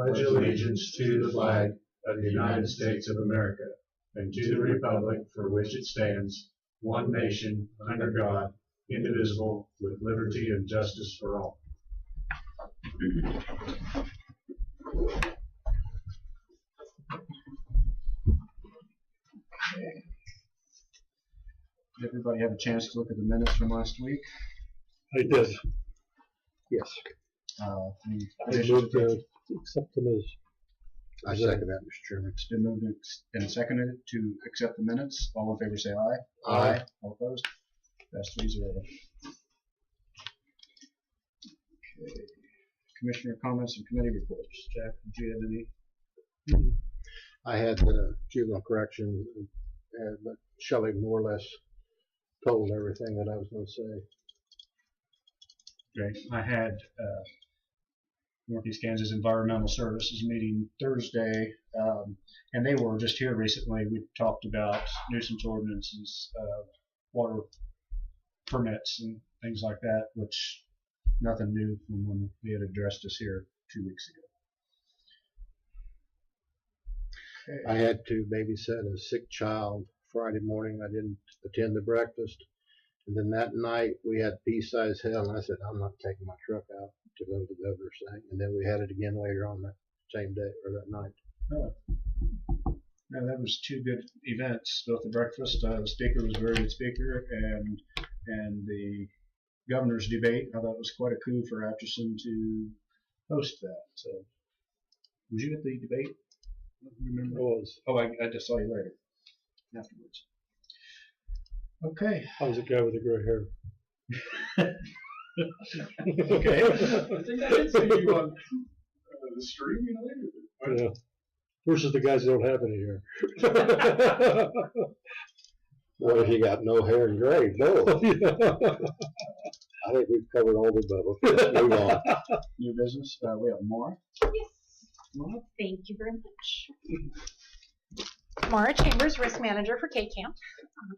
pledge allegiance to the flag of the United States of America and to the republic for which it stands, one nation, under God, indivisible, with liberty and justice for all. Did everybody have a chance to look at the minutes from last week? I did. Yes. Any I additions? moved to accept them as. I second that, Mr. Chairman. It's been moved and seconded to accept the minutes. All in favor say aye. Aye. All opposed? That's 3-0. Okay. Commissioner comments and committee reports. Jack, did you have any? I had the juvenile correction, but Shelley more or less told everything that I was going to say. Okay. I had Northeast Kansas Environmental Services meeting Thursday, and they were just here recently. We talked about nuisance ordinances, water permits, and things like that, which nothing new from when they had addressed us here 2 weeks ago. Okay. I had to babysit a sick child Friday morning. I didn't attend the breakfast. And then that night we had pea-sized hail, and I said, I'm not taking my truck out to go to the governor's thing. And then we had it again later on that same day or that night. Oh. No, that was two good events. Both the breakfast, the speaker was a very good speaker, and the governor's debate. I thought it was quite a coup for Atchison to host that. So, was you at the debate? I don't remember. I was. Oh, I just saw you later, afterwards. Okay. I was the guy with the gray hair. Okay. I think I did see you on the stream later. Yeah. Versus the guys that don't have any hair. What if you got no hair and gray? No. Yeah. I think we've covered all the above. Let's move on. New business. We have more. Yes. Maura? Thank you very much. Maura Chambers, Risk Manager for K.S.A.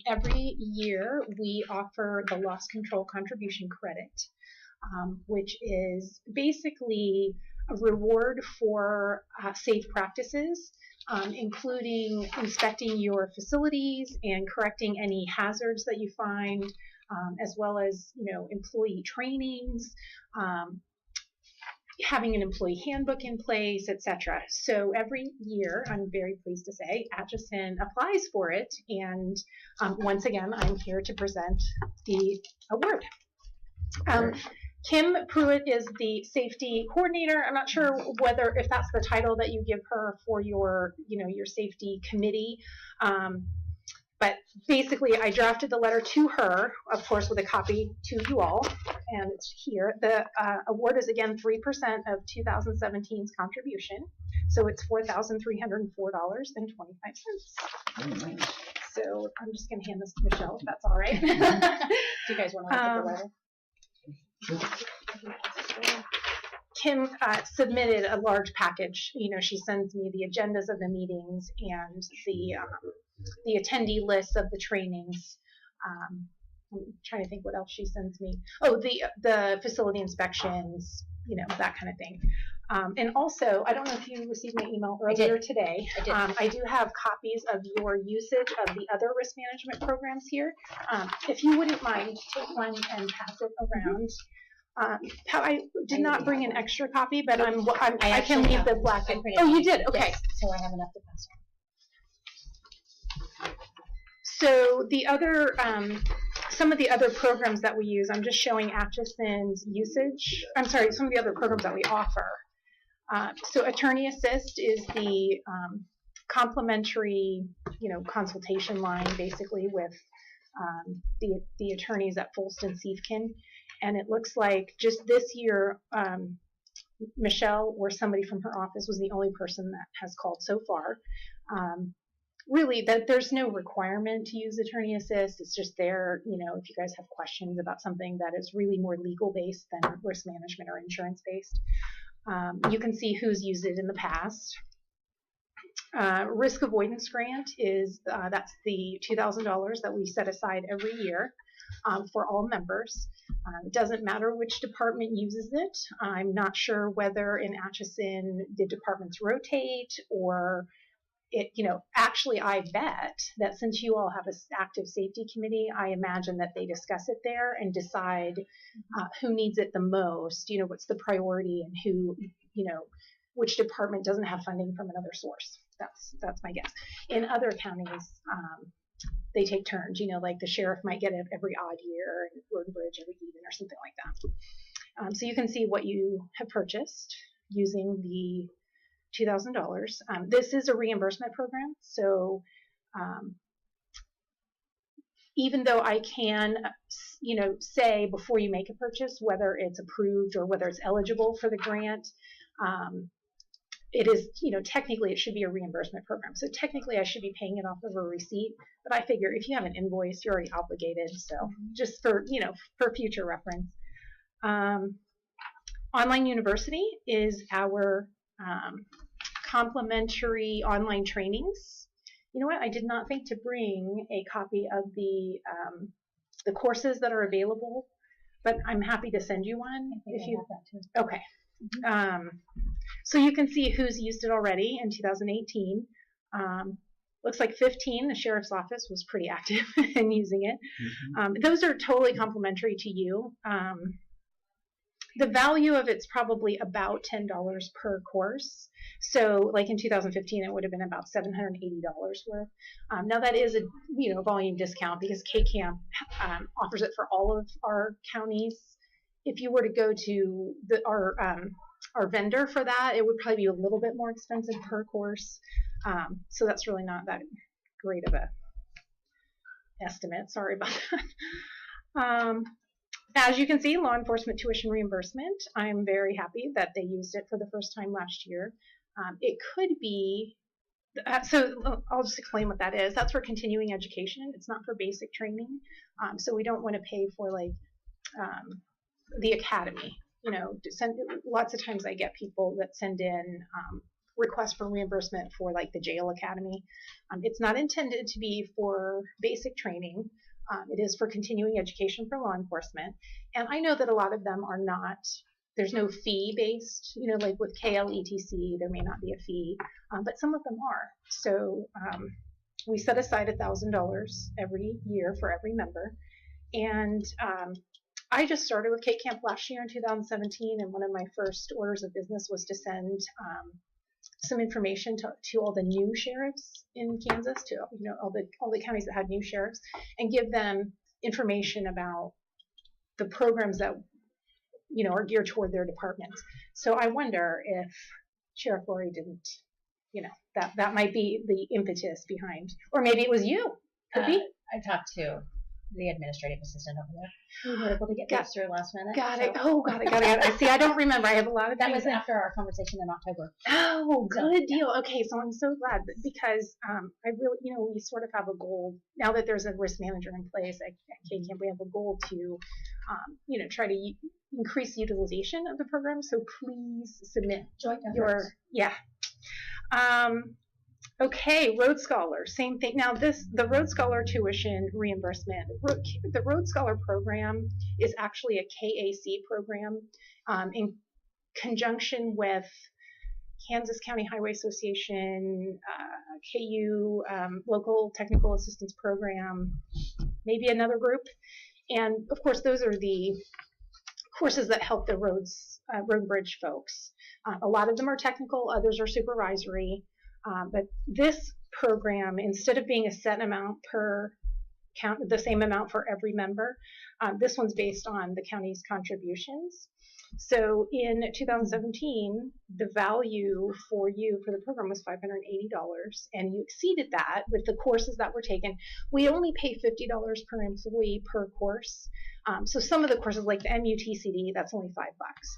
Every year we offer the Loss Control Contribution Credit, which is basically a reward for safe practices, including inspecting your facilities and correcting any hazards that you find, as well as employee trainings, having an employee handbook in place, etc. So every year, I'm very pleased to say, Atchison applies for it, and once again, I'm here to present the award. Kim Pruitt is the safety coordinator. I'm not sure if that's the title that you give her for your, your safety committee. But basically, I drafted the letter to her, of course, with a copy to you all, and it's here. The award is, again, 3% of 2017's contribution, so it's $4,304.25. Oh, nice. So I'm just going to hand this to Michelle, if that's all right. Do you guys want to look at the letter? Kim submitted a large package. She sends me the agendas of the meetings and the attendee lists of the trainings. I'm trying to think what else she sends me. Oh, the facility inspections, that kind of thing. And also, I don't know if you received my email earlier today. I did. I do have copies of your usage of the other risk management programs here. If you wouldn't mind, take one and pass it around. I did not bring an extra copy, but I can leave the black. Oh, you did? Okay. Yes, so I have enough to pass around. So the other, some of the other programs that we use, I'm just showing Atchison's usage. I'm sorry, some of the other programs that we offer. So Attorney Assist is the complimentary, consultation line, basically with the attorneys at Folston Siefkin. And it looks like just this year, Michelle or somebody from her office was the only person that has called so far. Really, there's no requirement to use Attorney Assist. It's just there, if you guys have questions about something that is really more legal-based than risk management or insurance-based. You can see who's used it in the past. Risk Avoidance Grant is, that's the $2,000 that we set aside every year. for all members. It doesn't matter which department uses it. I'm not sure whether in Atchison the departments rotate or it, actually I bet that since you all have an active safety committee, I imagine that they discuss it there and decide who needs it the most, what's the priority and who, which department doesn't have funding from another source. That's my guess. In other counties, they take turns, like the sheriff might get it every odd year and road and bridge every even or something like that. So you can see what you have purchased using the $2,000. This is a reimbursement program, so even though I can, say before you make a purchase whether it's approved or whether it's eligible for the grant, it is, technically it should be a reimbursement program. So technically I should be paying it off of a receipt, but I figure if you have an invoice, you're already obligated. So just for, for future reference. Online University is our complimentary online trainings. You know what? I did not think to bring a copy of the courses that are available, but I'm happy to send you one if you have that too. Okay. So you can see who's used it already in 2018. Looks like 15. The sheriff's office was pretty active in using it. Those are totally complimentary to you. The value of it's probably about $10 per course. So like in 2015, it would have been about $780 worth. Now that is a volume discount because K.S.A. offers it for all of our counties. If you were to go to our vendor for that, it would probably be a little bit more expensive per course. So that's really not that great of a estimate. Sorry about that. As you can see, law enforcement tuition reimbursement. I'm very happy that they used it for the first time last year. It could be, so I'll just explain what that is. That's for continuing education. It's not for basic training. So we don't want to pay for like the academy. Lots of times I get people that send in requests for reimbursement for like the jail academy. It's not intended to be for basic training. It is for continuing education for law enforcement. And I know that a lot of them are not, there's no fee based, like with KLETC, there may not be a fee, but some of them are. So we set aside $1,000 every year for every member. And I just started with K-Camp last year in 2017, and one of my first orders of business was to send some information to all the new sheriffs in Kansas, to all the counties that had new sheriffs, and give them information about the programs that are geared toward their departments. So I wonder if Sheriff Lori didn't, that might be the impetus behind, or maybe it was you. Could be. I talked to the administrative assistant over there. We were able to get this through last minute. Got it. I see. I don't remember. I have a lot of that things. was after our conversation in October. Oh, good deal. Okay, so I'm so glad because I really, we sort of have a goal now that there's a risk manager in place at K-Camp. We have a goal to, try to increase utilization of the program. So please submit your Okay, Road Scholar, same thing. Now the Road Scholar tuition reimbursement, the Road Scholar program is actually a K.A.C. program in conjunction with Kansas County Highway Association, KU, Local Technical Assistance Program, maybe another group. And of course, those are the courses that help the road and bridge folks. A lot of them are technical, others are supervisory. But this program, instead of being a set amount per count, the same amount for every member, this one's based on the county's contributions. So in 2017, the value for you for the program was $580, and you exceeded that with the courses that were taken. We only pay $50 per employee per course. So some of the courses, like the MUTCD, that's only $5.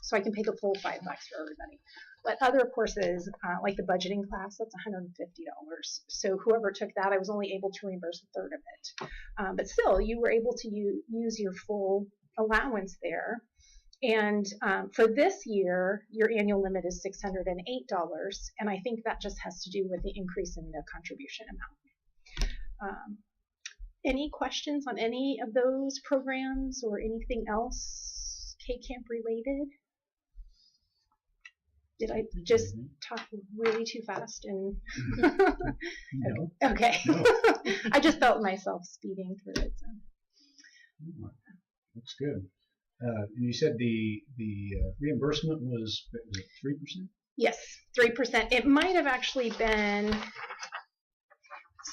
So I can pay the full $5 for everybody. But other courses, like the budgeting class, that's $150. So whoever took that, I was only able to reimburse a third of it. But still, you were able to use your full allowance there. And for this year, your annual limit is $608, and I think that just has to do with the increase in the contribution amount. any questions on any of those programs or anything else K-Camp related? Did I just talk really too fast? And No. okay, No. I just felt myself speeding through it. So. Looks good. You said the reimbursement was 3%? Yes, 3%. It might have actually been.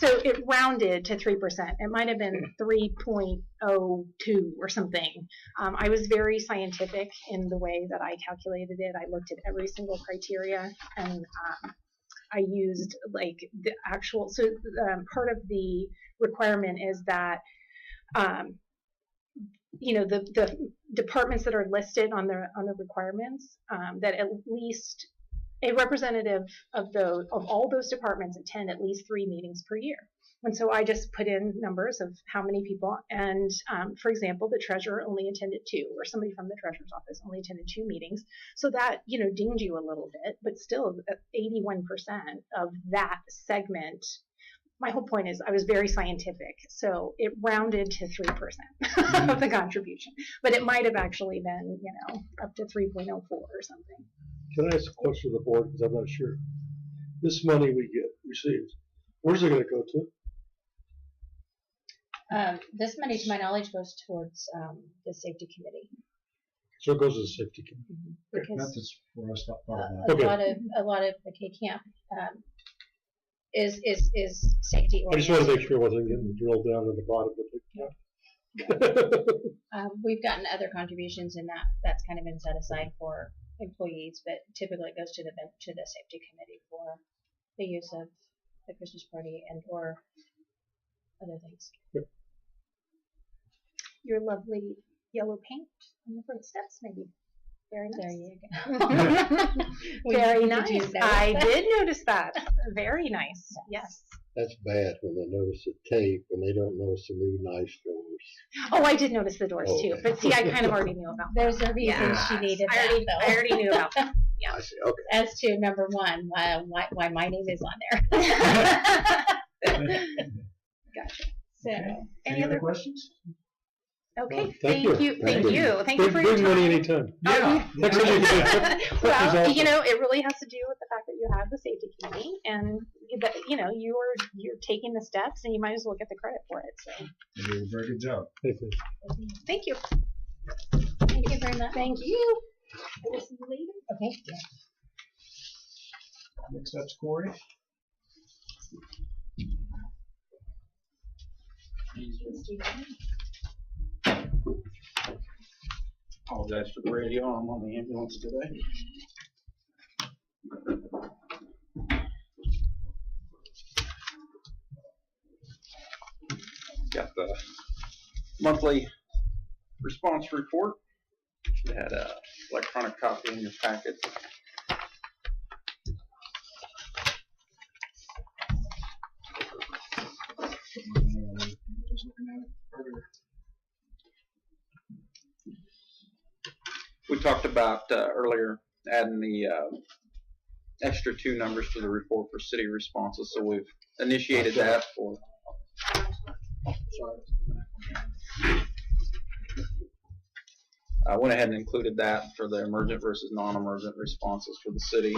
So it rounded to 3%. It might have been 3.02 or something. I was very scientific in the way that I calculated it. I looked at every single criteria, and I used like the actual. So part of the requirement is that, the departments that are listed on the requirements, that at least a representative of all those departments attend at least 3 meetings per year. And so I just put in numbers of how many people, and for example, the treasurer only attended 2, or somebody from the treasurer's office only attended 2 meetings. So that, dinged you a little bit, but still 81% of that segment. My whole point is I was very scientific, so it rounded to 3% of the contribution, but it might have actually been, up to 3.04 or something. Can I ask a question of the board, because I'm not sure? This money we received, where's it going to go to? This money, to my knowledge, goes towards the safety committee. So it goes to the safety committee. Because Not just for us, not part of a that. lot of the K-Camp is safety I just oriented. want to make sure it wasn't getting drilled down to the bottom of the We've gotten other contributions, and that's kind of been set aside for employees, but typically it goes to the safety committee for the use of the Christmas party and or other things. Yep. Your lovely yellow paint on the front steps, maybe. Very nice. There you go. Very Did nice. you notice I that? did notice that. Very nice. Yes. That's bad when they notice the tape and they don't notice the new nice doors. Oh, I did notice the doors too, Okay. but see, I kind of already knew about that. There's a reason Yes. she needed I that, already knew about that. I see, okay. As to number one, why my name is on there. Gotcha. So, Okay. Any other questions? Okay. Well, Thank you. Thank you. Thank you for your Bring time. money anytime. Yeah. Next time you get it. Well, Awesome. it really has to do with the fact that you have the safety committee, and that you're taking the steps, and you might as well get the credit for it. So, You did a very good job. thank you. thank you very much. Thank you. We'll see you later. Okay. Yeah. Next up's Corey. Apologize for the radio. I'm on the ambulance today. Got the monthly response report. Should have had an electronic copy in your packet. Was looking at it earlier. We talked about earlier adding the extra 2 numbers to the report for city responses, so we've initiated that for. I went ahead and included that for the emergent versus non-emergent responses for the city.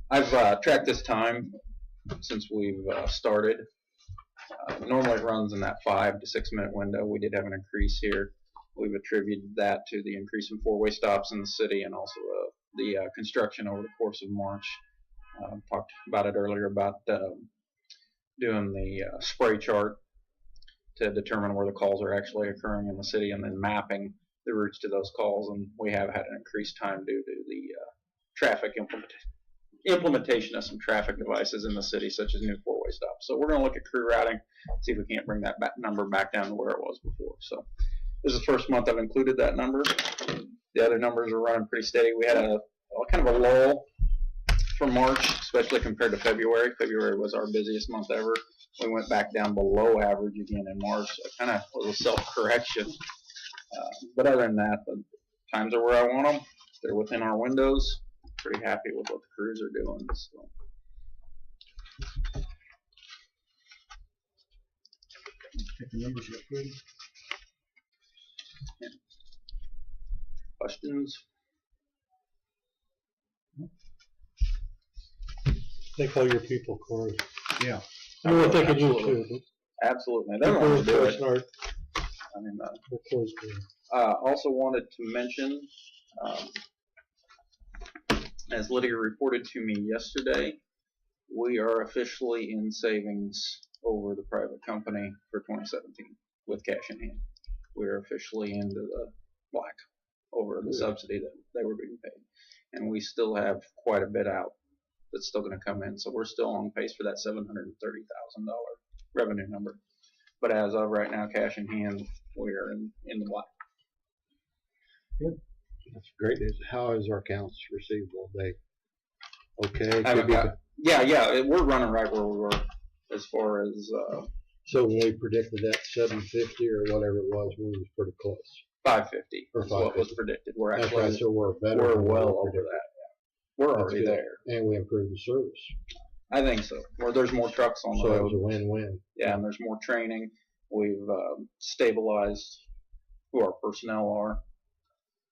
I've tracked this time since we've started. Normally it runs in that 5 to 6 minute window. We did have an increase here. We've attributed that to the increase in 4-way stops in the city and also the construction over the course of March. Talked about it earlier about doing the spray chart to determine where the calls are actually occurring in the city and then mapping the routes to those calls. And we have had an increased time due to the traffic implementation of some traffic devices in the city, such as new 4-way stops. So we're going to look at crew routing, see if we can't bring that number back down to where it was before. So this is the first month I've included that number. The other numbers are running pretty steady. We had a kind of a lull from March, especially compared to February. February was our busiest month ever. We went back down below average again in March. So kind of a little self-correction. But other than that, the times are where I want them. They're within our windows. Pretty happy with what the crews are doing. So. think the numbers look good. Questions? Thank all your people, Corey. Yeah. And we're thinking you Absolutely. too. Absolutely. They don't want to do it. Start. I mean, We're close to it. also wanted to mention, as Lydia reported to me yesterday, we are officially in savings over the private company for 2017 with cash in hand. We are officially into the black over the subsidy that they were being paid. And we still have quite a bit out that's still going to come in. So we're still on pace for that $730,000 revenue number. But as of right now, cash in hand, we are in the black. Good. That's great news. How is our accounts receivable? They okay? Yeah, we're running right where we were as far as So when we predicted that 750 or whatever it was, we was pretty close. 550 Or is what was 550. predicted. We're That's actually right, so we're better. we're than what well we over predicted. that. Yeah. We're That's already good. there. And we improved the service. I think so. Where there's more trucks on the So it was road. a win-win. Yeah, and there's more training. We've stabilized who our personnel are.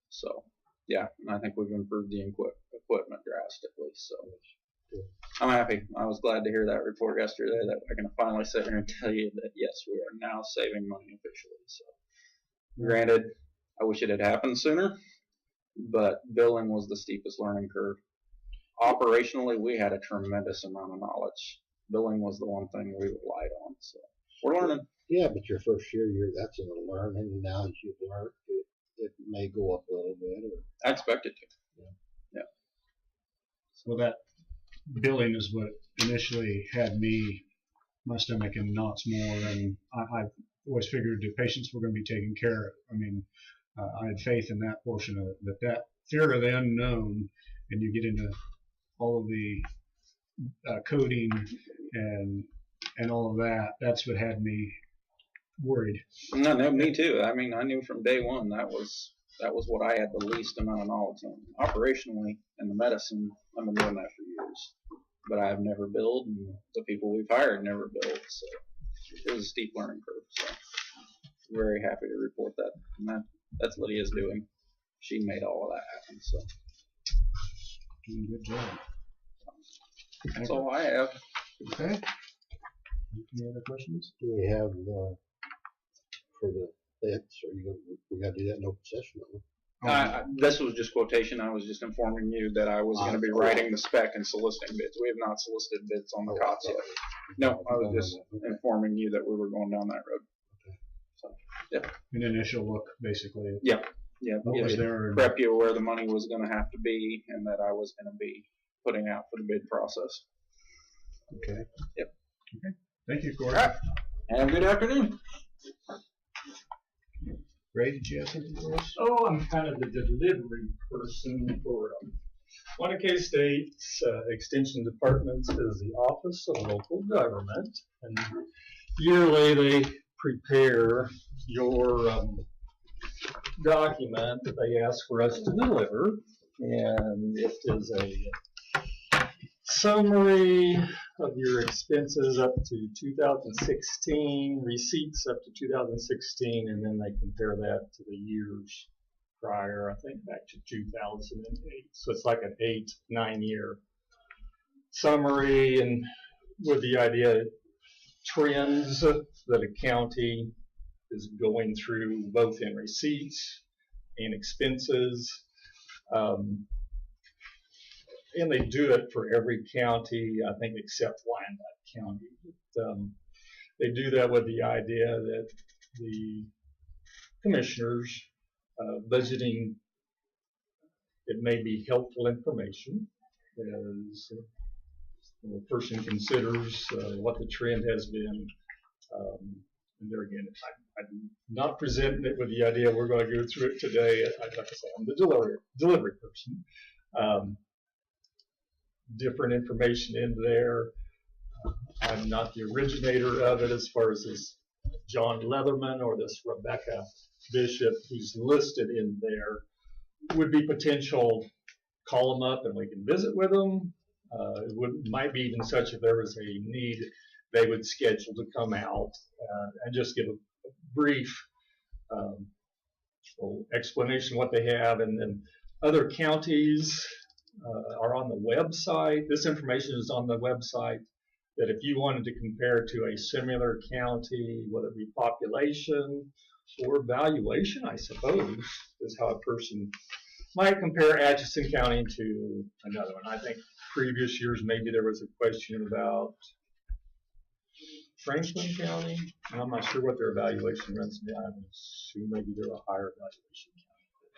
So, yeah, and I think we've improved the equipment drastically. So, I'm happy. I was glad to hear that report yesterday that I can finally sit here and tell you that, yes, we are now saving money officially. So, granted, I wish it had happened sooner, but billing was the steepest learning curve. Operationally, we had a tremendous amount of knowledge. Billing was the one thing we relied on. So, we're learning. Yeah, but your first year, that's in the learning. And now that you've learned, it may go up a little bit. Or I expect it to. Yeah. So that billing is what initially had my stomach in knots more, and I always figured the patients were going to be taken care of. I mean, I had faith in that portion of it, but that fear of the unknown, and you get into all of the coding and all of that, that's what had me worried. No, me too. I mean, I knew from day one that was what I had the least amount of knowledge on. Operationally, and the medicine, I've been doing that for years. But I've never billed, and the people we've hired never billed. So it was a steep learning curve. So very happy to report that. And that's Lydia's doing. She made all of that happen. So Doing a good job. that's all I have. Okay. Any other questions? do we have for the bits? Or we got to do that in open session? Don't we? This was just quotation. I was just informing you that I was going to be writing the spec and soliciting bids. We have not solicited bids on the COTS yet. No, I was just informing you that we were going down that road. So, yep. An initial look, basically. Yeah. What was there? Prep you where the money was going to have to be, and that I was going to be putting out for the bid process. Okay. Yep. Okay. Thank you, Corey. All right. Have a good afternoon. Ray, did you have something for us? Oh, I'm kind of the delivery person for one of K.S.A.'s extension departments is the Office of Local Government, and yearly they prepare your document that they ask for us to deliver, and it is a summary of your expenses up to 2016, receipts up to 2016, and then they compare that to the years prior, I think back to 2008. So it's like an 8-9 year summary, and with the idea trends that a county is going through both in receipts and expenses. And they do it for every county, I think, except Wyandotte County. But, they do that with the idea that the commissioners budgeting, it may be helpful information as the person considers what the trend has been. And there again, I'm not presenting it with the idea we're going to go through it today. Like I say, I'm the delivery person. Different information in there. I'm not the originator of it as far as this John Leatherman or this Rebecca Bishop who's listed in there. Would be potential, call them up and we can visit with them. It might be even such if there was a need they would schedule to come out and just give a brief explanation of what they have. And then other counties are on the website. This information is on the website, that if you wanted to compare to a similar county, whether it be population or valuation, I suppose, is how a person might compare Atchison County to another one. I think previous years maybe there was a question about Franklin County, and I'm not sure what their evaluation runs to be. I would assume maybe they're a higher evaluation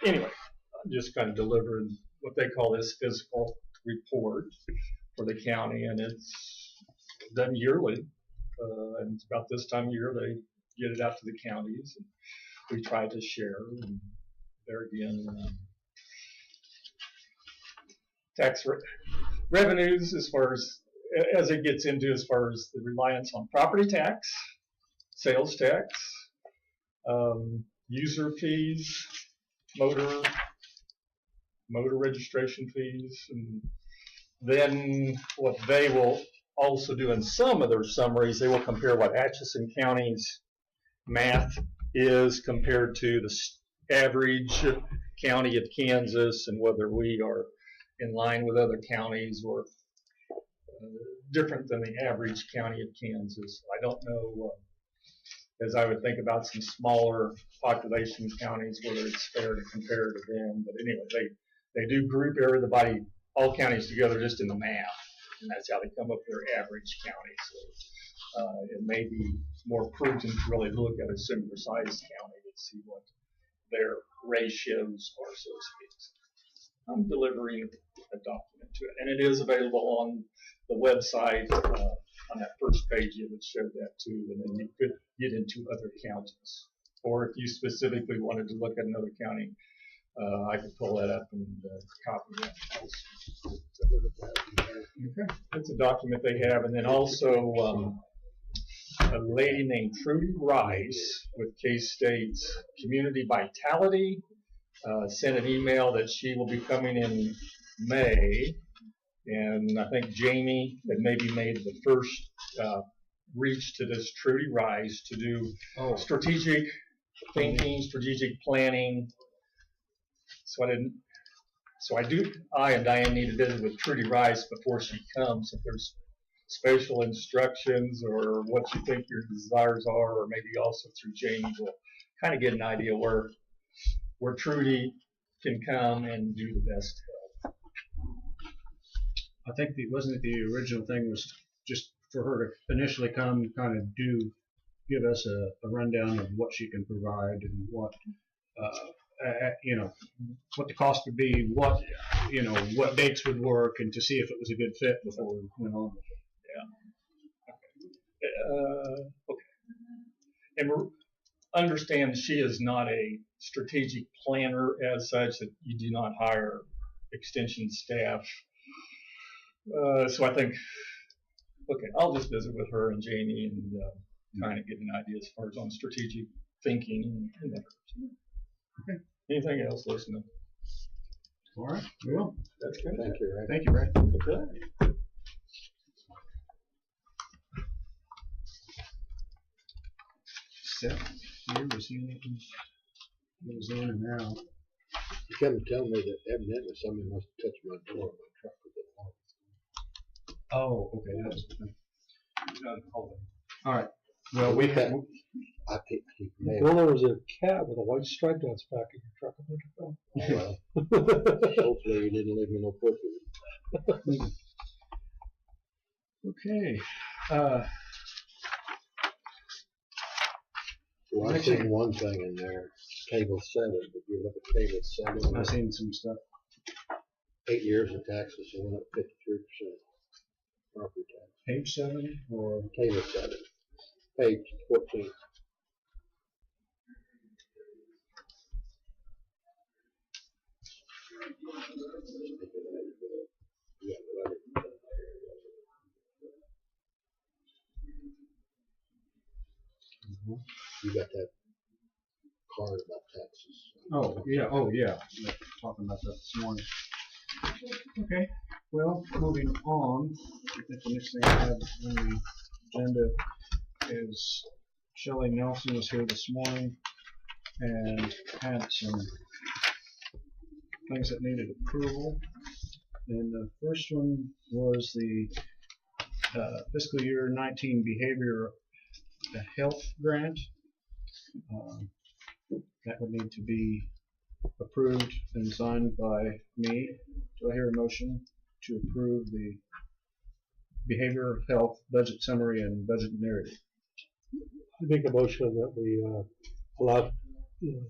county. Anyway, I'm just kind of delivering what they call this physical report for the county, and it's done yearly. And it's about this time of year they get it out to the counties, and we try to share. And there again, tax revenues, as far as it gets into, as far as the reliance on property tax, sales tax, user fees, motor registration fees, and then what they will also do in some of their summaries, they will compare what Atchison County's math is compared to the average county of Kansas, and whether we are in line with other counties or different than the average county of Kansas. I don't know, as I would think about some smaller population counties, whether it's fair to compare to them. But anyway, they do group everybody, all counties together just in the math, and that's how they come up with their average county. So it may be more prudent to really look at a similar sized county and see what their ratios are, so to speak. I'm delivering a document to it, and it is available on the website. On that first page, it would show that too, and then you could get into other counties. Or if you specifically wanted to look at another county, I could pull that up and copy that. Okay, that's a document they have, and then also a lady named Trudy Rice with K.S.A.'s Community Vitality sent an email that she will be coming in May, and I think Jamie had maybe made the first reach to this Trudy Rice to do strategic thinking, strategic planning. So I and Diane need to visit with Trudy Rice before she comes. If there's special instructions or what you think your desires are, or maybe also through Jamie, we'll kind of get an idea where Trudy can come and do the best help. I think wasn't it the original thing was just for her to initially come, kind of give us a rundown of what she can provide and what what the cost would be, what dates would work, and to see if it was a good fit before we went on with it. Yeah. Okay. And understand she is not a strategic planner as such, that you do not hire extension staff. So I think, okay, I'll just visit with her and Jamie and kind of get an idea as far as on strategic thinking and that. Okay. Anything else, listening? All right. Well, that's good. Thank you, Ray. Thank you, Ray. Okay. Seth, here was he making goes in and out. You come to tell me that evidently somebody must have touched my door when my truck was at home. Oh, okay, that's the thing. All right. Well, we had. I think he may Well, there was a cat with a white stripe down its back in your truck a minute ago. well, hopefully he didn't leave me no pussy. Okay. Well, I've seen one thing in there, table 7. If you look at table 7, I've seen some stuff. 8 years of taxes went up 53%. Property tax. Page 7 or Table 7, page 14. You got that card about taxes. oh yeah. We're talking about that this morning. Okay. Well, moving on. I think the next thing I have on the agenda is Shelley Nelson was here this morning and had some things that needed approval. And the first one was the fiscal year 19 behavior health grant. That would need to be approved and signed by me. Do I hear a motion to approve the behavioral health budget summary and budget narrative? I make a motion that we allow the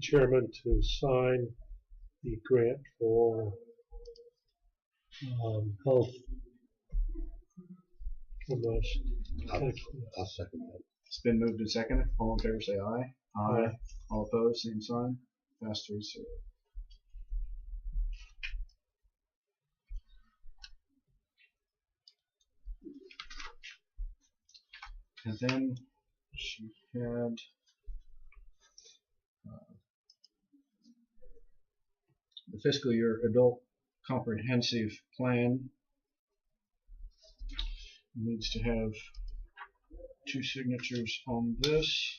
chairman to sign the grant for health. I'll second that. It's been moved and seconded. All in favor say aye. Aye. All opposed, same sign. Pass 3-0. And then she had the fiscal year adult comprehensive plan. Needs to have 2 signatures on this.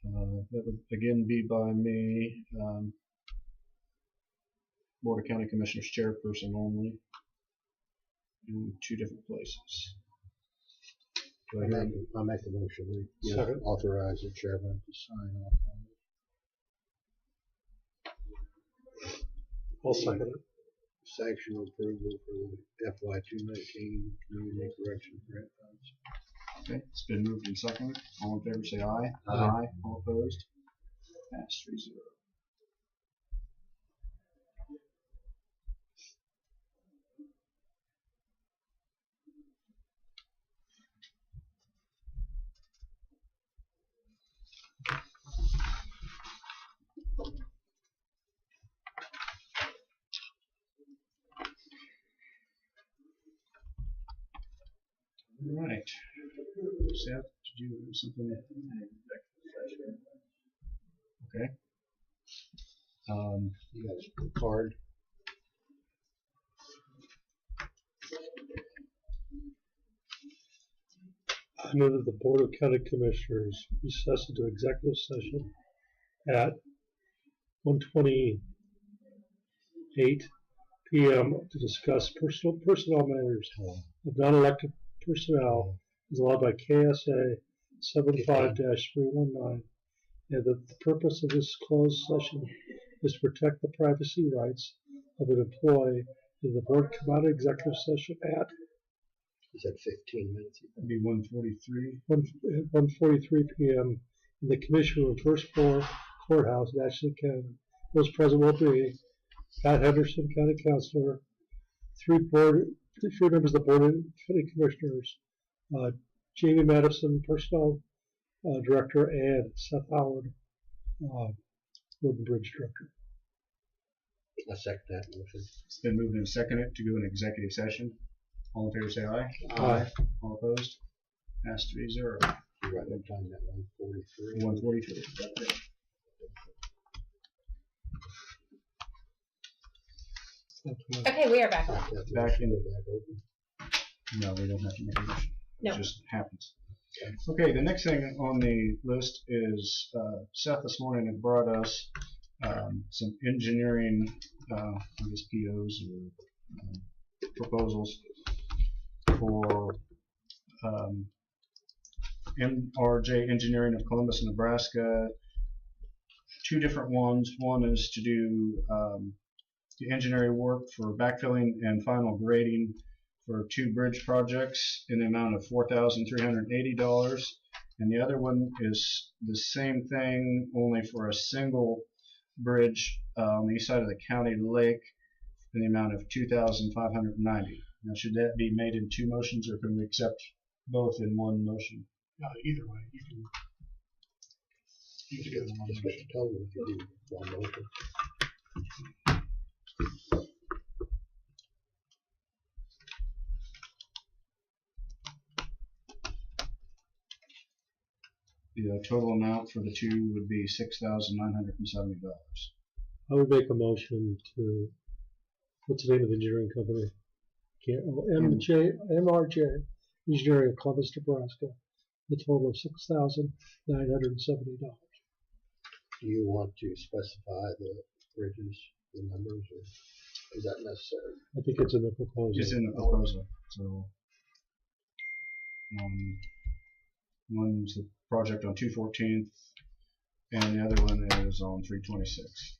That would again be by me, Board of County Commissioners chairperson only, in 2 different places. I'll make the motion. We authorize the chairman to sign off on it. I'll second it. Sanction approval for the FY 2019 Community Corrections Grant Funds. Okay, it's been moved and seconded. All in favor say aye. Aye. All opposed? Pass 3-0. All right. Seth, did you have something? Okay. You got a card? I move that the Board of County Commissioners recess into executive session at 1:28 p.m. to discuss personnel matters of non-elected personnel as allowed by K.S.A. 75-319, and that the purpose of this closed session is to protect the privacy rights of an employee, and the board come out of executive session at You said 15 minutes. It'd be 1:43. 1:43 p.m. in the Commission Room, first floor courthouse in Atchison County. Those present will be Pat Henderson, County Councilor, 3 members of the Board of County Commissioners, Jamie Madison, Personnel Director, and Seth Howard, Road and Bridge Director. I second that motion. It's been moved and seconded to go in executive session. All in favor say aye. Aye. All opposed? Pass 3-0. You write that time at 1:43. 1:43. Okay, we are back on. Back in. Back open. No, we don't have to make a motion. No. It just happens. Okay, the next thing on the list is Seth this morning had brought us some engineering, I guess POs or proposals for MRJ Engineering of Columbus, Nebraska. 2 different ones. One is to do the engineering work for backfilling and final grading for 2 bridge projects in the amount of $4,380, and the other one is the same thing, only for a single bridge on the east side of the county lake in the amount of $2,590. Now, should that be made in 2 motions, or can we accept both in 1 motion? Either way, you can get them on the Just what you told me if you do one motion. The total amount for the 2 would be $6,970. I would make a motion to, what's the name of the engineering company? MRJ Engineering of Columbus, Nebraska, the total of $6,970. Do you want to specify the bridges, the numbers, or is that necessary? I think it's in the proposal. It's in the proposal. So, one's the project on 214th, and the other one is on 326.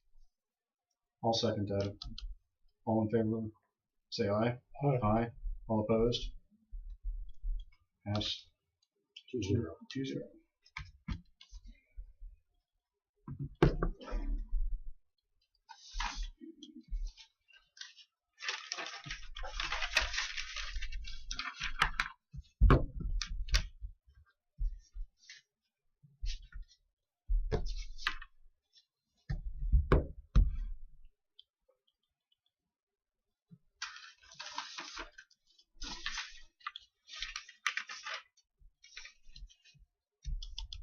I'll second that. All in favor, say aye. Aye. Aye. All opposed? Pass 2-0. 2-0.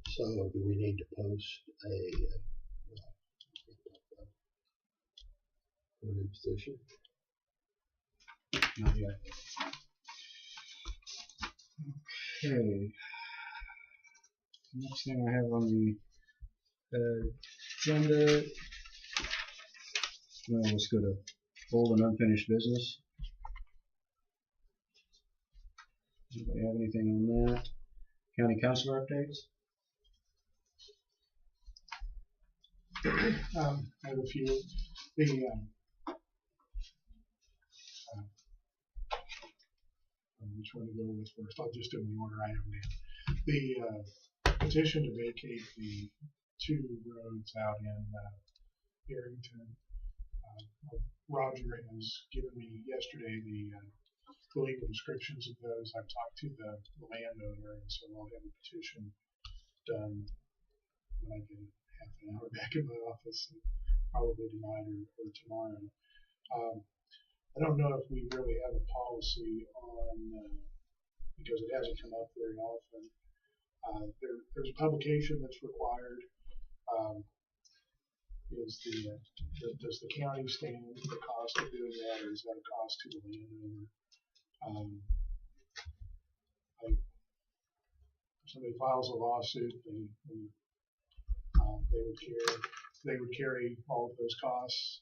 So do we need to post a new position? Not yet. Okay. Next thing I have on the agenda. Well, let's go to old and unfinished business. Anybody have anything on that? County councilor updates? I have a few. Which one to go with first? I'll just do them in the order I have them in. The petition to vacate the 2 roads out in Arrington. Roger has given me yesterday the legal descriptions of those. I've talked to the landowner, and so I'll have a petition done when I get half an hour back in my office, probably tonight or tomorrow. I don't know if we really have a policy on, because it hasn't come up very often. There's a publication that's required. Does the county stand the cost of doing that, or is that a cost to the landowner? If somebody files a lawsuit, they would carry all of those costs.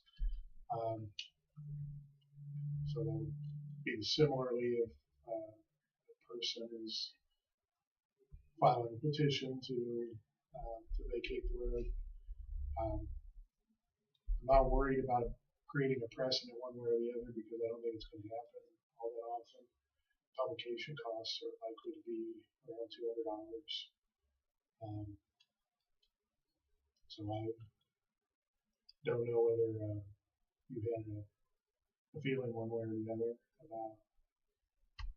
So that would be similarly if a person is filing a petition to vacate the road. I'm not worried about creating a precedent one way or the other, because I don't think it's going to happen all that often. Publication costs are likely to be around $200. So I don't know whether you've had a feeling one way or the other about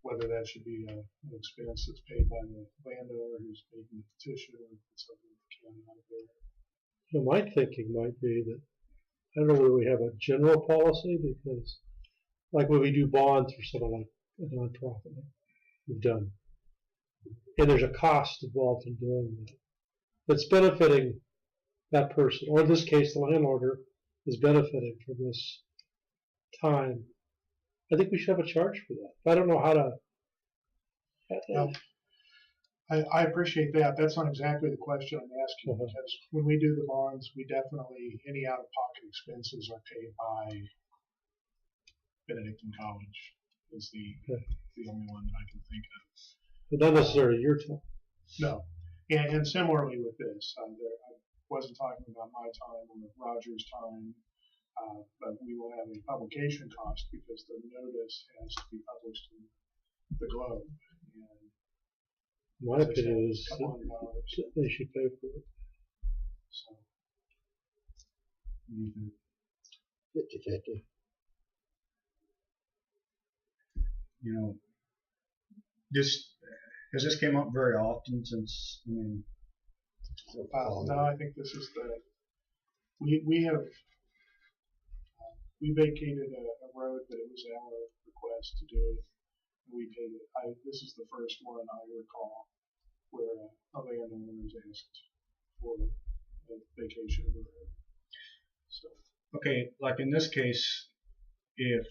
whether that should be an expense that's paid by the landowner who's making the petition, or if it's something the county might bear. So my thinking might be that, I don't know whether we have a general policy, because like when we do bonds for someone like a nonprofit, we've done, and there's a cost involved in doing that that's benefiting that person, or in this case the landowner is benefiting from this time. I think we should have a charge for that. I don't know how to. I appreciate that. That's not exactly the question I'm asking, because when we do the bonds, we definitely, any out-of-pocket expenses are paid by Benedictine College. Is the only one that I can think of. But not necessarily your time. No. And similarly with this, I wasn't talking about my time or Roger's time, but we will have a publication cost because the notice has to be published in the Globe. And my opinion is they should pay for it. So, 50-50. You know, has this came up very often since, I mean. No, I think this is we vacated a road, but it was our request to do it. We paid it. This is the first one I recall where a landowner was asked for a vacation of the road. So. Okay, like in this case, if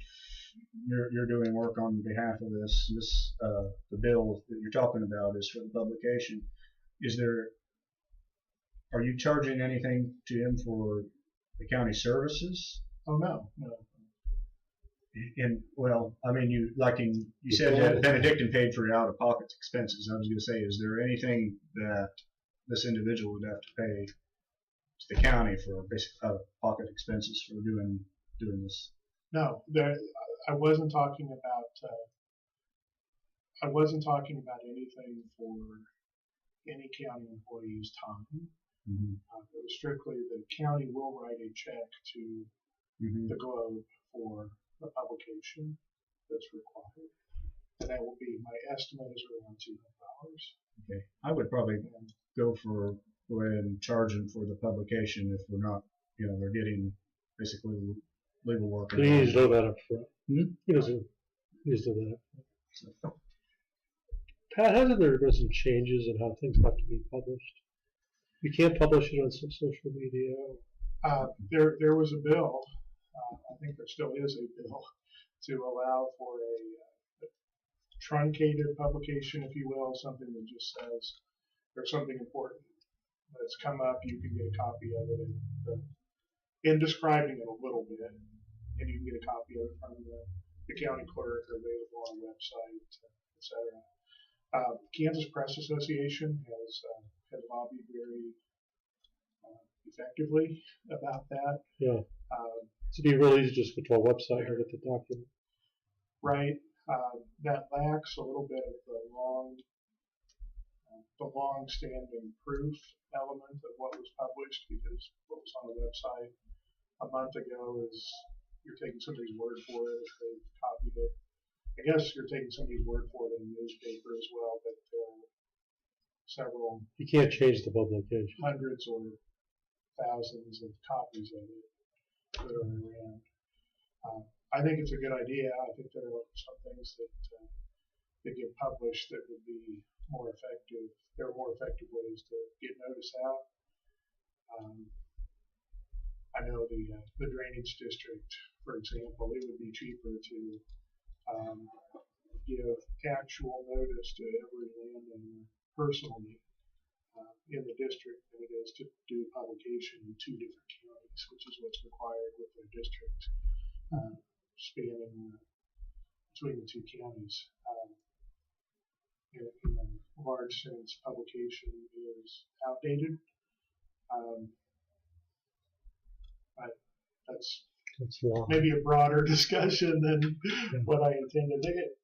you're doing work on behalf of this the bill that you're talking about is for the publication. Are you charging anything to him for the county services? Oh, no. And well, I mean, you said that Benedictine paid for your out-of-pocket expenses. I was going to say, is there anything that this individual would have to pay to the county for basic out-of-pocket expenses for doing this? No, I wasn't talking about. I wasn't talking about anything for any county employee's time. Mm-hmm. It was strictly the county will write a check to Mm-hmm. the Globe for the publication that's required, and that will be, my estimate is around $200. Okay, I would probably go ahead and charge them for the publication if we're not, they're getting basically legal work. He needs to know that up front. Hmm? He doesn't. He needs to know that up front. Pat, hasn't there been some changes in how things have to be published? You can't publish it on some social media. There was a bill, I think there still is a bill, to allow for a truncated publication, if you will, something that just says there's something important that's come up, you can get a copy of it, in describing it a little bit, and you can get a copy of it from the county clerk, or available on the website, etc. Kansas Press Association has lobbied very effectively about that. Yeah. It'd be real easy just to go to a website and get the document. Right. That lacks a little bit of the long-standing proof element of what was published, because what was on the website a month ago is you're taking somebody's word for it if they've copied it. I guess you're taking somebody's word for it in the newspaper as well, but there are several. You can't change the publication. Hundreds or thousands of copies of it that are around. I think it's a good idea. I think there are some things that get published that would be more effective. There are more effective ways to get notice out. I know the drainage district, for example, it would be cheaper to give actual notice to every landowner personally in the district than it is to do publication in 2 different counties, which is what's required with their district spanning between the 2 counties. In a large sense, publication is outdated, but that's long. maybe a broader discussion than what I intended to get.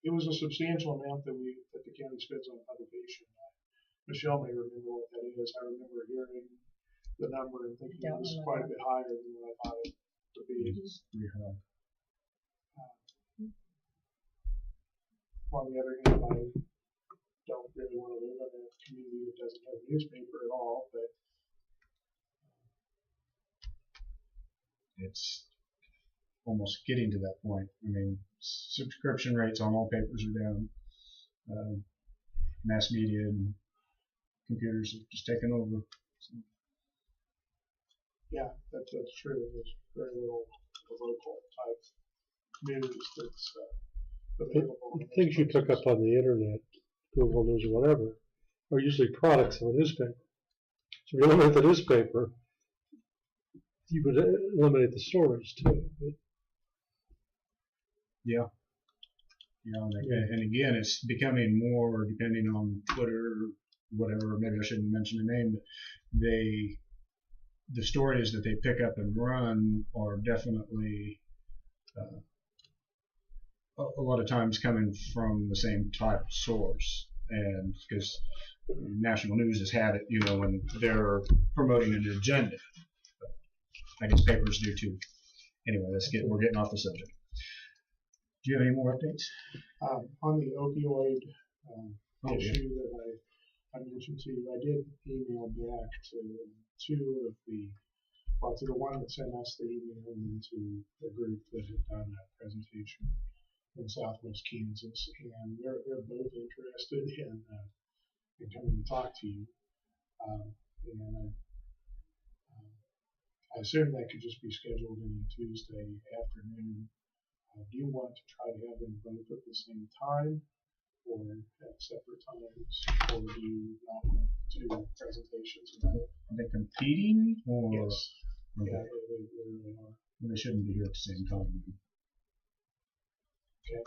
It was a substantial amount that the county spends on publication. Michelle may remember what that is. I remember hearing the number and thinking it was quite a bit higher than what I thought it would be. It's pretty high. On the other hand, I don't really want to live in a community that doesn't have a newspaper at all, but it's almost getting to that point. I mean, subscription rates on all papers are down. Mass media and computers have just taken over. So. Yeah, that's true. There's very little local type news that's available. The things you pick up on the internet, Google News or whatever, are usually products of a newspaper. So if you eliminate the newspaper, you would eliminate the stories too. But yeah. And again, it's becoming more depending on Twitter, whatever. Maybe I shouldn't mention the name, but the stories that they pick up and run are definitely a lot of times coming from the same type of source, and because national news has had it, when they're promoting an agenda. I guess papers do too. Anyway, we're getting off the subject. Do you have any more updates? On the opioid issue that I mentioned to you, I did email back to 2 of the, to the one that sent us the email and then to the group that had done that presentation in Southwest Kansas, and they're both interested in coming to talk to you. And I assume that could just be scheduled in Tuesday afternoon. Do you want to try to have them both at the same time, or at separate times, or do you not want two presentations about it? Are they competing, or Yes. okay. Yeah, they really are. They shouldn't be here at the same time? Okay.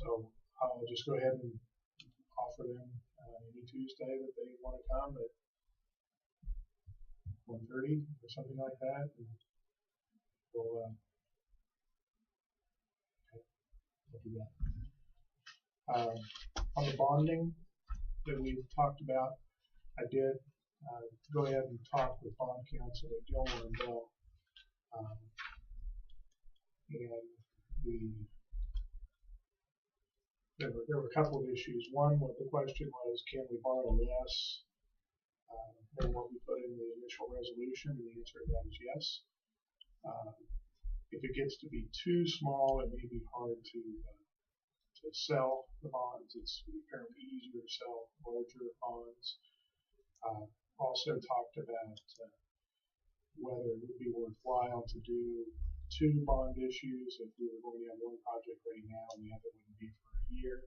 So I'll just go ahead and offer them any Tuesday that they want to come at 1:30 or something like that. And we'll do that. On the bonding that we talked about, I did go ahead and talk with bond counsel at Gilmore and Bell. And there were a couple of issues. One, what the question was, can we borrow less than what we put in the initial resolution? And the answer to that is yes. If it gets to be too small, it may be hard to sell the bonds. It's apparently easier to sell larger bonds. Also talked about whether it would be worthwhile to do two bond issues if we were going to have one project right now and the other wouldn't be for a year.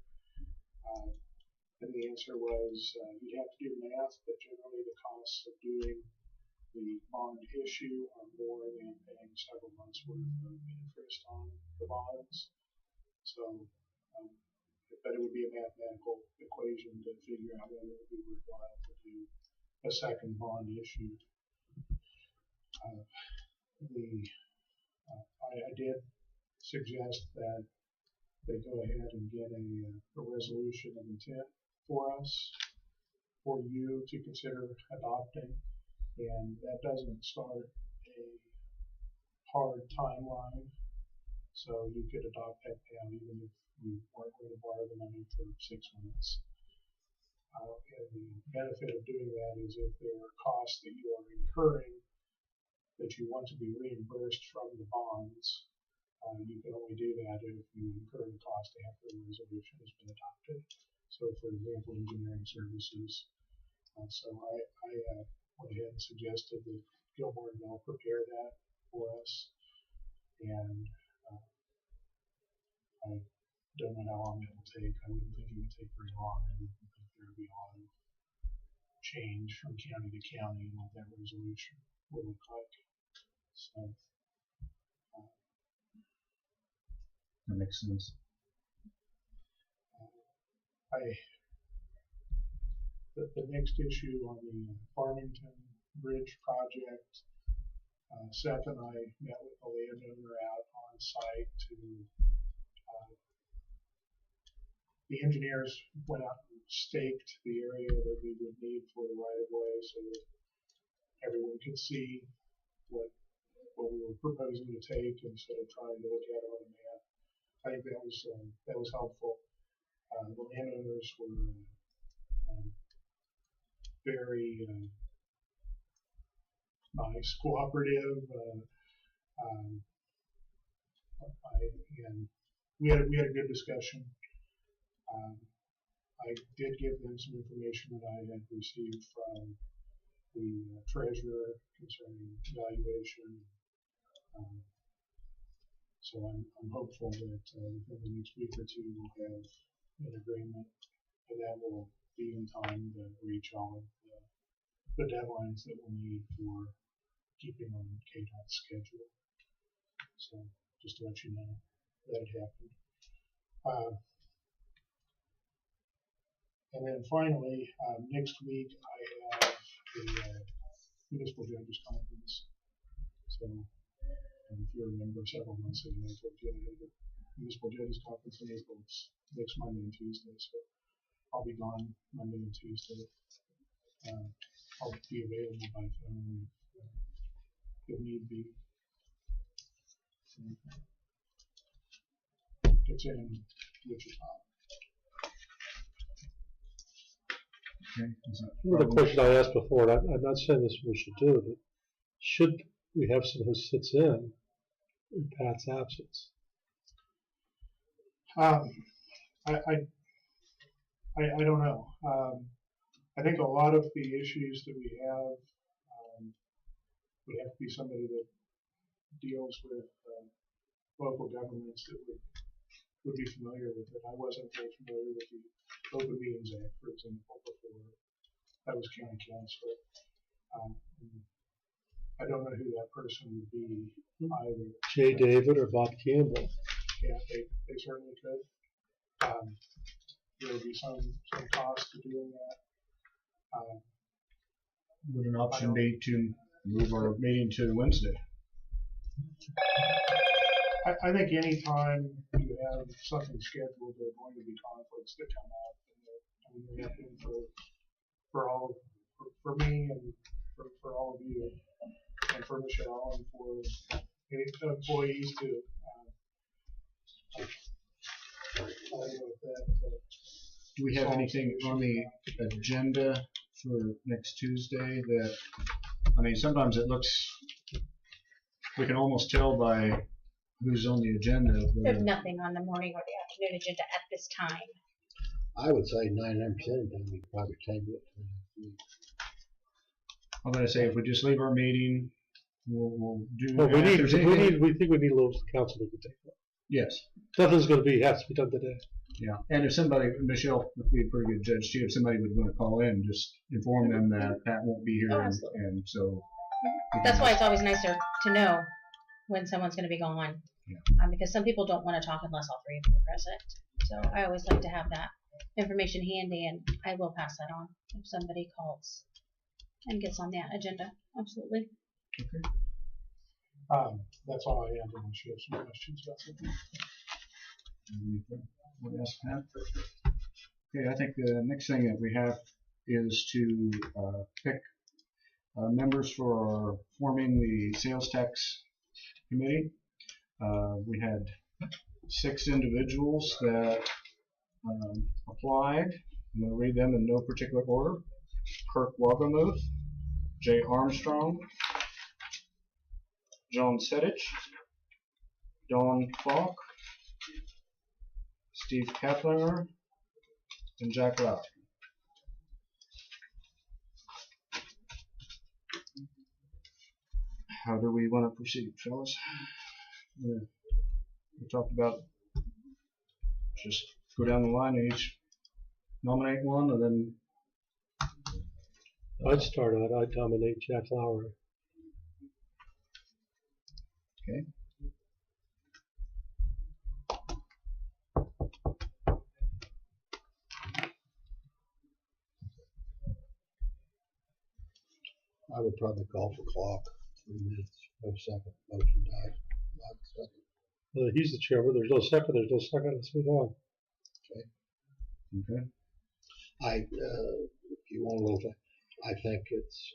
And the answer was you'd have to do math, but generally the costs of doing the bond issue are more than paying several months worth of interest on the bonds. So, but it would be a mathematical equation to figure out whether it would be worthwhile to do a second bond issue. I did suggest that they go ahead and get a resolution of intent for us, for you to consider adopting, and that doesn't start a hard timeline, so you could adopt that now even if you weren't going to borrow the money for 6 months. And the benefit of doing that is if there are costs that you are incurring that you want to be reimbursed from the bonds, you can only do that if you incur the cost after the resolution has been adopted. So, for example, engineering services. So I went ahead and suggested that Gilmore and Bell prepare that for us, and I don't know how long it will take. I wouldn't think it would take very long. I wouldn't think there would be a lot of change from county to county and what that resolution will look like. So that makes sense. The next issue on the Farmington Bridge project, Seth and I met with the landowner out on site to the engineers went out and staked the area that we would need for the right of way so that everyone could see what we were proposing to take instead of trying to look at it on a map. I think that was helpful. The landowners were very nice, cooperative, and we had a good discussion. I did give them some information that I had received from the treasurer concerning valuation. So I'm hopeful that within the next week or two we'll have an agreement, and that will be in time to reach all of the deadlines that we'll need for keeping on KDOT's schedule. So just to let you know that it happened. And then finally, next week I have the municipal judges conference. So if you remember several months ago, I told you I had the municipal judges conference in April. It's next Monday and Tuesday, so I'll be gone Monday and Tuesday. I'll be available by phone if need be. It's in Wichita. Okay. One of the questions I asked before, and I'm not saying this we should do, but should we have someone who sits in Pat's absence? I don't know. I think a lot of the issues that we have would have to be somebody that deals with local governments that would be familiar with it. I wasn't very familiar with the Open Meetings Act, for example, before I was county councilor. I don't know who that person would be either. Jay David or Bob Campbell. Yeah, they certainly could. There would be some cost to doing that. Would an option be to move our meeting to Wednesday? I think any time you have something scheduled, there are going to be conflicts that come up. And they have been for me and for all of you, and for Michelle, and for any employees too. Do we have anything on the agenda for next Tuesday that, I mean, sometimes it looks, we can almost tell by who's on the agenda. There's nothing on the morning or the afternoon agenda at this time. I would say 99% of the time we could probably table it to next week. I'm going to say if we just leave our meeting, we'll do. Well, we if there's anything- think we need a little council to take it. Yes. Nothing's going to has to be done today. Yeah. And if somebody, Michelle would be a pretty good judge too. If somebody would want to call in, just inform them that Pat won't be here, Oh, absolutely. and so. That's why it's always nicer to know when someone's going to be gone. Yeah. Because some people don't want to talk unless all three of you are present. So I always like to have that information handy, and I will pass that on if somebody calls and gets on that agenda. Absolutely. Okay. That's all I have, unless you have some questions about something. What else, Pat? Okay, I think the next thing that we have is to pick members for forming the sales tax committee. We had 6 individuals that applied. I'm going to read them in no particular order. Kirk Wagamuth, Jay Armstrong, John Sedich, Don Falk, Steve Kaplinger, and Jack Lau. How do we want to proceed, fellas? We talked about just go down the line and each nominate one, and then I'd start out. I'd nominate Jack Lowry. okay. I would probably call for clock. 3 minutes. No second. Motion dies. Not second. He's the chairman. There's no second. Let's move on. Okay. If you want a little time, I think it's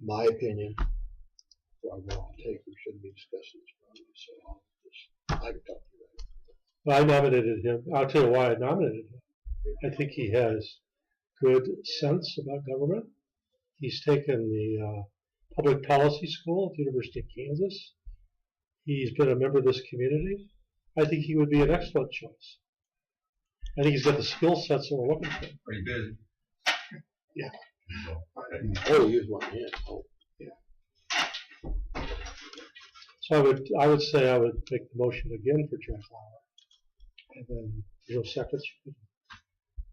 my opinion. So I won't take. We shouldn't be discussing this probably. So I can talk to you later. Well, I nominated him. I'll tell you why I nominated him. I think he has good sense about government. He's taken the public policy school at the University of Kansas. He's been a member of this community. I think he would be an excellent choice. I think he's got the skill sets that we're looking for. Are you busy? Yeah. Oh, use one hand. Oh, So I would say I would make the motion again for Jack Lauer. And then, seconds,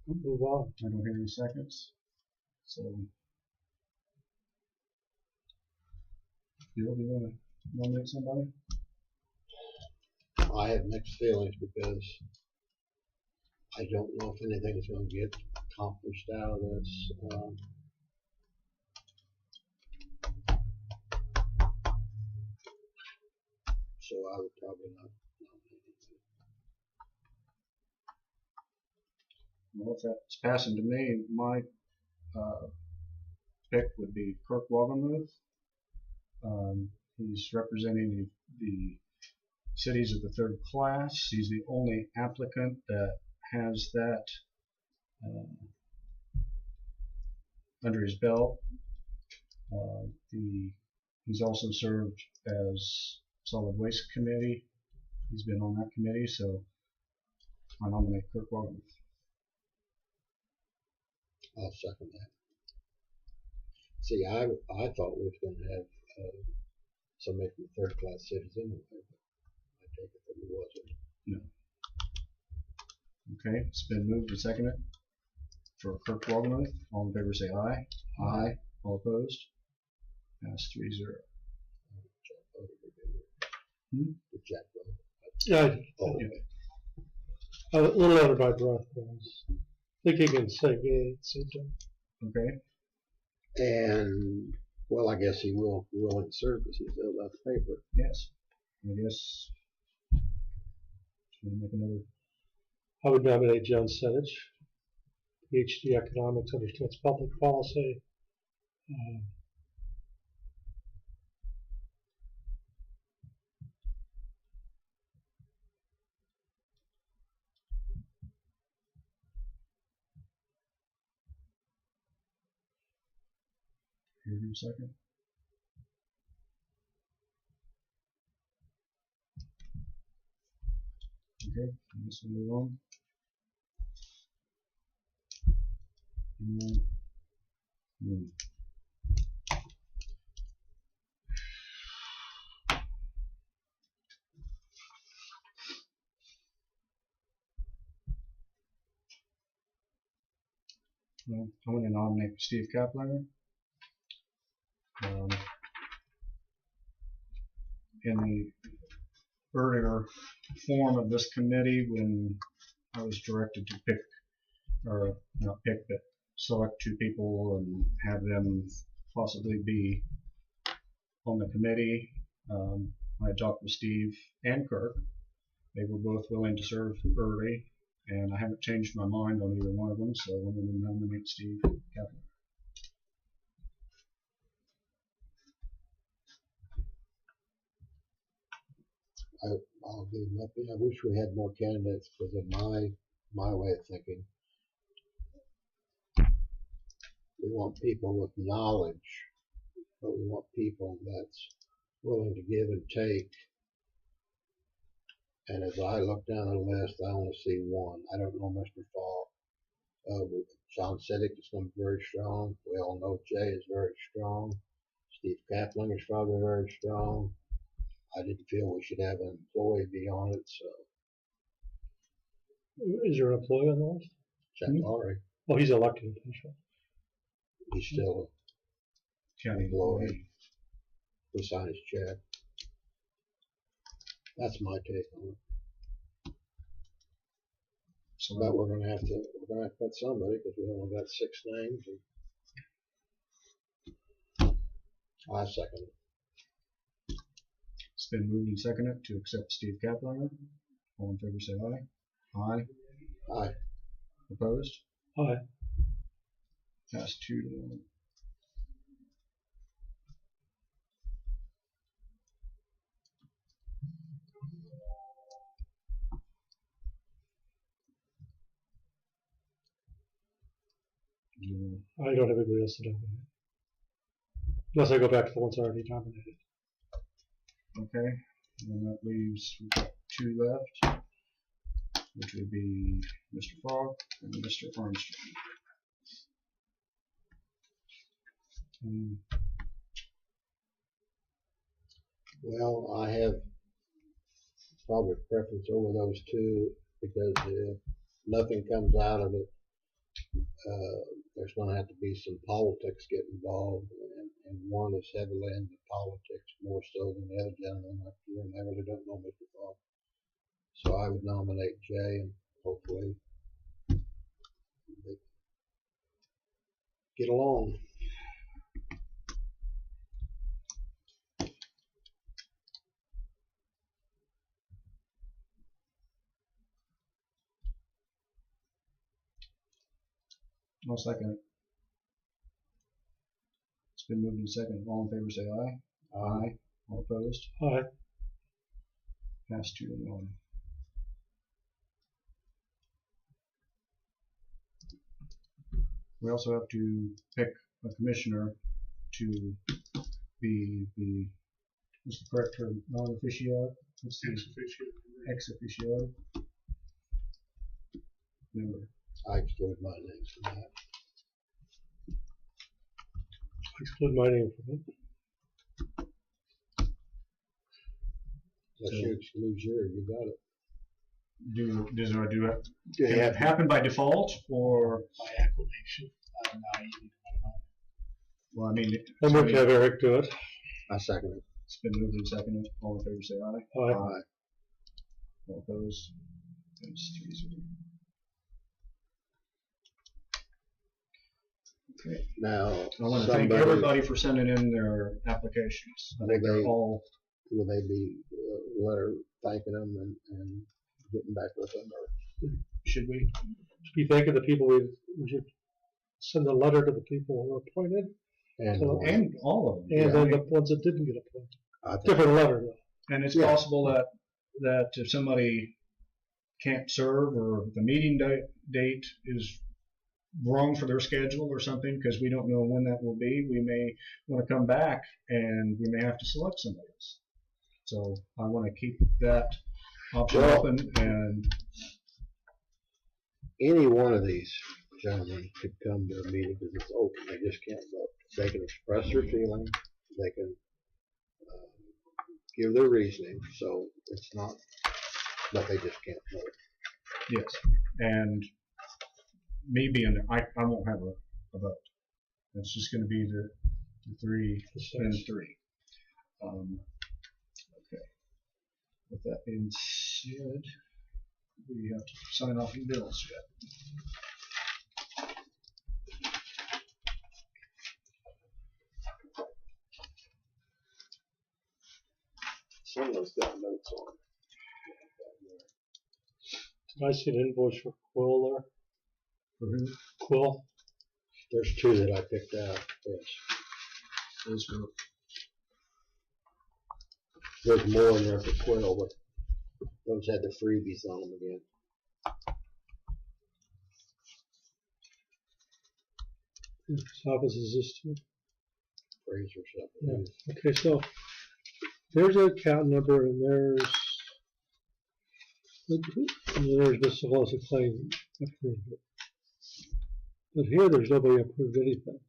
move on. I don't hear any seconds. So, Bill, do you want to nominate somebody? I have mixed feelings because I don't know if anything's going to get accomplished out of this. So I would probably not nominate him. Well, if that's passing to me, my pick would be Kirk Wagamuth. He's representing the cities of the 3rd class. He's the only applicant that has that under his belt. He's also served as Solid Waste Committee. He's been on that committee, so I nominate Kirk Wagamuth. I'll second that. See, I thought we was going to have somebody from third-class cities anyway, but I take it that we wasn't. Okay, it's been moved and seconded for Kirk Wagoner. All in favor say aye. Aye. All opposed? Pass 3-0. Did Jack vote? Yeah, Oh, okay. a little under my breath, but I was thinking and saying yay at the same time. Okay, And, well, I guess he will serve because he filled out the paper. yes. I guess. Should we make another? I would nominate John Senich, PhD economics, understands public policy. Here in a second. Okay, let's move on. Well, I'm going to nominate Steve Kaplinger. In the earlier form of this committee, when I was directed to pick, or not pick, but select 2 people and have them possibly be on the committee, I talked with Steve and Kirk. They were both willing to serve early, and I haven't changed my mind on either one of them, so I'm going to nominate Steve Kaplinger. I'll give him up. I wish we had more candidates because in my way of thinking, we want people with knowledge, but we want people that's willing to give and take. And as I look down the list, I only see one. I don't know Mr. Fall. John Siddick is going to be very strong. We all know Jay is very strong. Steve Kaplan is probably very strong. I didn't feel we should have an employee be on it, so. Is there an employee on the list? Jack Laurie, Oh, he's elected official. he's still County employee. We sign his check. That's my take on it. So But we're gonna have to put somebody because we only got 6 names. I second it. it's been moved and seconded to accept Steve Kaplinger. All in favor say aye. Aye. Aye. Opposed? Aye. Pass 2-1. I don't have anybody else to nominate. Unless I go back to the ones I already nominated. Okay, and that leaves, we've got 2 left, which would be Mr. Fogg and Mr. Armstrong. Well, I have probably a preference over those 2 because if nothing comes out of it, there's going to have to be some politics get involved, and one is heavily into politics more so than the other gentleman. I really don't know Mr. Fogg. So I would nominate Jay, and hopefully they get along. I'll second it. It's been moved and seconded. All in favor say aye. Aye. All opposed? Aye. Pass 2-1. We also have to pick a commissioner to be the, what's the correct term, non-officio? What's the ex officio member? I exclude my name from that. Exclude my name from it. Unless you exclude yours, you got it. Can it happen by default or? By acclamation. No, you need to vote on it. Well, I mean, I'm going to have Eric do it. I second it. it's been moved and seconded. All in favor, say aye. Aye. All opposed? It's 3-0. Okay. Now, I want to thank everybody for sending in their applications. I think they're all. Will they be letter thanking them and getting back with them, or Should we? Be thanking the people we should send a letter to the people who were appointed, and And all of them. and then the ones that didn't get appointed. I think Different letter though. And it's Yeah. possible that if somebody can't serve or the meeting date is wrong for their schedule or something, because we don't know when that will be, we may want to come back and we may have to select somebody else. So I want to keep that option Well- open, and any one of these gentlemen could come to a meeting because it's open. They just can't vote. They can express their feeling. They can give their reasoning. So it's not that they just can't vote. yes, and me being there, I won't have a vote. It's just going to be the 3 and 3. Okay. With that being said, we have to sign off on bills yet. Some of those got notes on. Did I see an invoice for Quill there? For who? Quill? There's 2 that I picked out. Yes. Those were There's more in there for Quill, but those had the freebies on them again. Whose office is this to? Fraser something. Yeah. Okay, so there's an account number and there's Mr. Wilson claim approved it. But here there's nobody approved anything.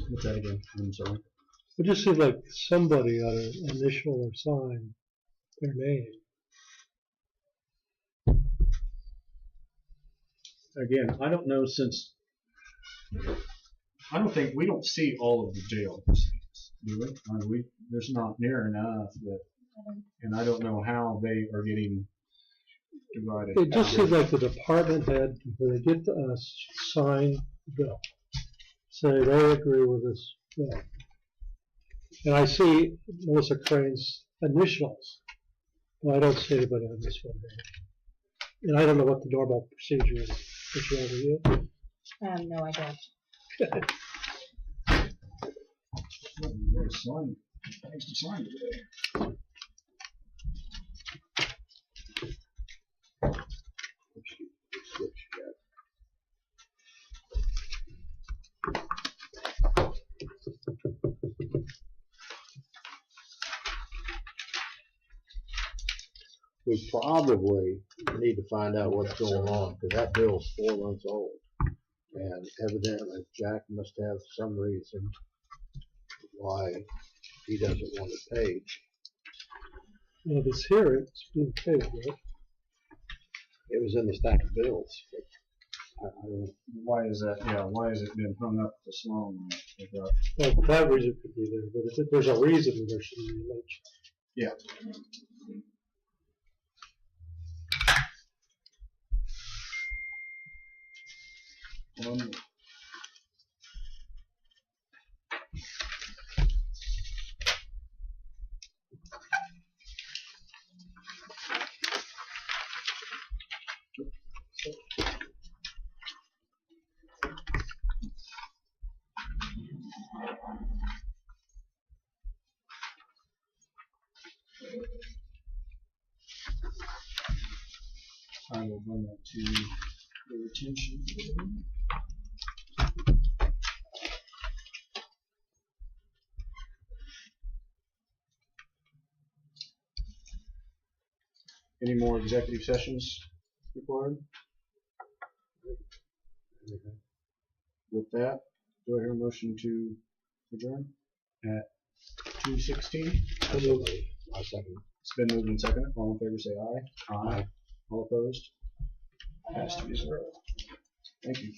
what's that again? I'm sorry. It just seems like somebody ought to initial or sign their name. Again, I don't know, since I don't think we don't see all of the jail proceedings, do we? There's not near enough that, and I don't know how they are getting divided. It just out. seems like the department head, when they get to us, sign the bill. Say they agree with this bill. And I see Melissa Crane's initials, but I don't see anybody on this one. And I don't know what the normal procedure is. If you ever do. No, I don't. Thanks to sign today. We probably need to find out what's going on because that bill's 4 months old. And evidently Jack must have some reason why he doesn't want it paid. Well, if it's here, it's being paid, right? It was in the stack of bills. But I don't know. Why is that? Yeah, why has it been hung up this long? Well, that reason could be there, but if there's a reason, there should be a late. Yeah. I will bring that to your attention. Any more executive sessions required? anything. With that, do I hear a motion to adjourn at 2:16? I second. It's been moved and seconded. All in favor say aye. Aye. All opposed? Passed 3-0. Thank you.